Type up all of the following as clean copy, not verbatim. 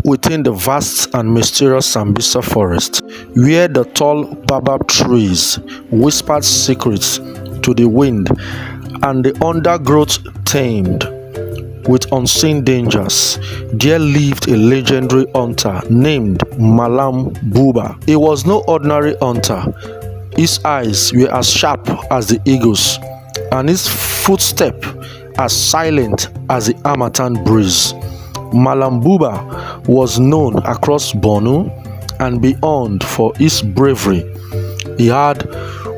within the vast and mysterious Sambisa Forest, where the tall baobab trees whispered secrets to the wind and the undergrowth tamed with unseen dangers, there lived a legendary hunter named Mallam Buba. He was no ordinary hunter. His eyes were as sharp as the eagle's, and his footstep as silent as the harmattan breeze. Mallam Buba was known across Borno and beyond for his bravery. He had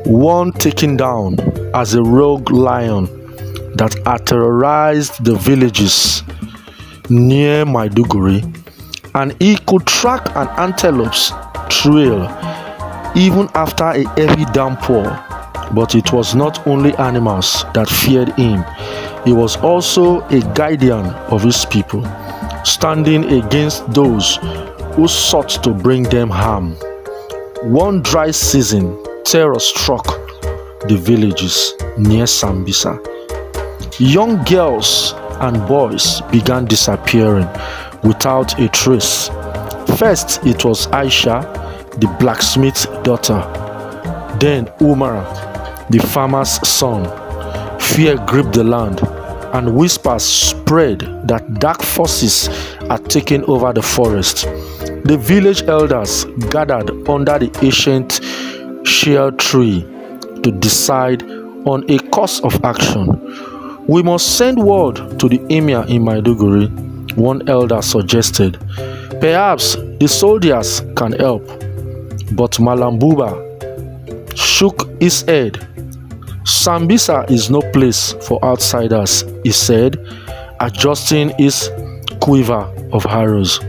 one taken down as a rogue lion that had terrorized the villages near Maiduguri, and he could track an antelope's trail even after a heavy downpour. But it was not only animals that feared him, he was also a guardian of his people, standing against those who sought to bring them harm. One dry season, terror struck the villages near Sambisa. Young girls and boys began disappearing without a trace. First, it was Aisha, the blacksmith's daughter. Then Umar, the farmer's son. Fear gripped the land, and whispers spread that dark forces had taken over the forest. The village elders gathered under the ancient shea tree to decide on a course of action. "We must send word to the emir in Maiduguri," one elder suggested. "Perhaps the soldiers can help." But Mallam Buba shook his head. "Sambisa is no place for outsiders," he said, adjusting his quiver of arrows.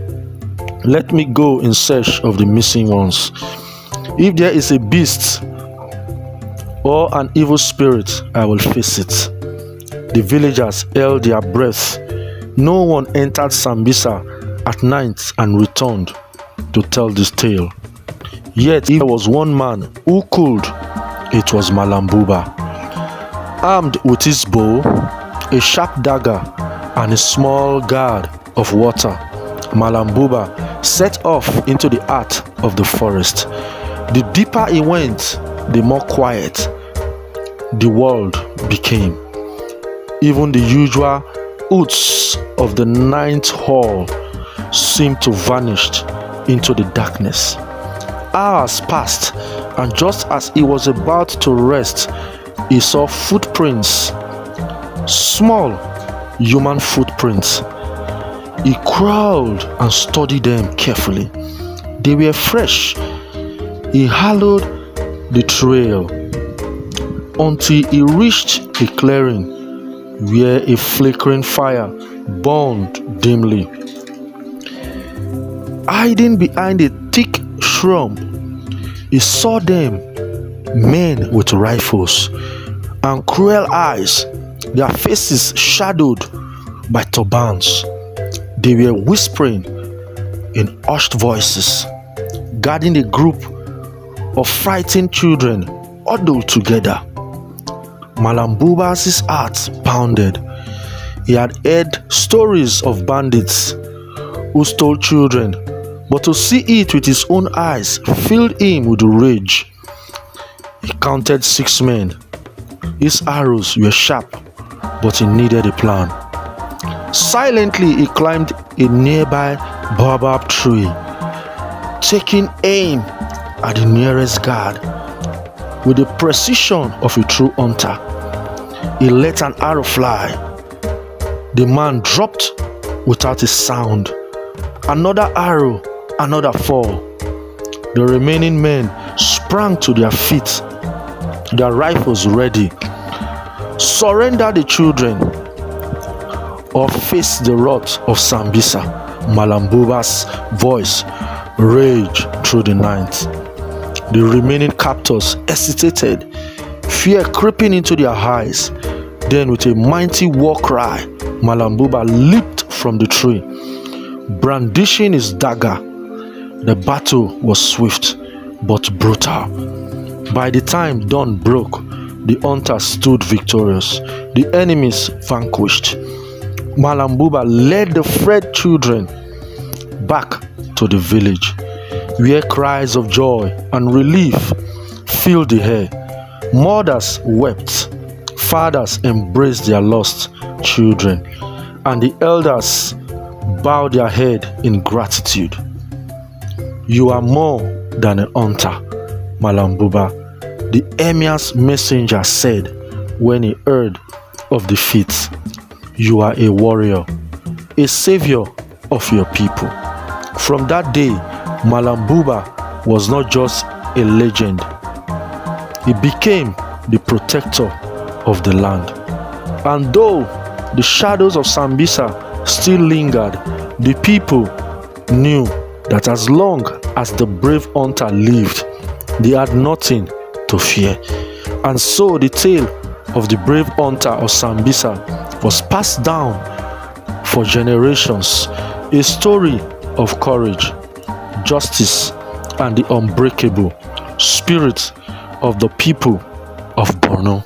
"Let me go in search of the missing ones. If there is a beast or an evil spirit, I will face it." The villagers held their breath. No one entered Sambisa at night and returned to tell this tale. Yet if there was one man who could, it was Mallam Buba. Armed with his bow, a sharp dagger, and a small gourd of water, Mallam Buba set off into the heart of the forest. The deeper he went, the more quiet the world became. Even the usual hoots of the ninth hall seemed to vanish into the darkness. Hours passed, and just as he was about to rest, he saw footprints, small human footprints. He crawled and studied them carefully. They were fresh. He followed the trail until he reached a clearing where a flickering fire burned dimly. Hiding behind a thick shrub, he saw them, men with rifles and cruel eyes, their faces shadowed by turbans. They were whispering in hushed voices, guarding a group of frightened children huddled together. Mallam Buba's heart pounded. He had heard stories of bandits who stole children, but to see it with his own eyes filled him with rage. He counted 6 men. His arrows were sharp, but he needed a plan. Silently, he climbed a nearby baobab tree, taking aim at the nearest guard. With the precision of a true hunter, he let an arrow fly. The man dropped without a sound. Another arrow, another fall. The remaining men sprang to their feet, their rifles ready. "Surrender the children or face the wrath of Sambisa." Mallam Buba's voice raged through the night. The remaining captors hesitated, fear creeping into their eyes. Then with a mighty war cry, Mallam Buba leaped from the tree, brandishing his dagger. The battle was swift but brutal. By the time dawn broke, the hunters stood victorious, the enemies vanquished. Mallam Buba led the fled children back to the village, where cries of joy and relief filled the air. Mothers wept, fathers embraced their lost children, and the elders bowed their head in gratitude. "You are more than a hunter, Mallam Buba," the emir's messenger said when he heard of the feat. "You are a warrior, a savior of your people." From that day, Mallam Buba was not just a legend. He became the protector of the land. And though the shadows of Sambisa still lingered, the people knew that as long as the brave hunter lived, they had nothing to fear. And so the tale of the brave hunter of Sambisa was passed down for generations, a story of courage, justice, and the unbreakable spirit of the people of Borno.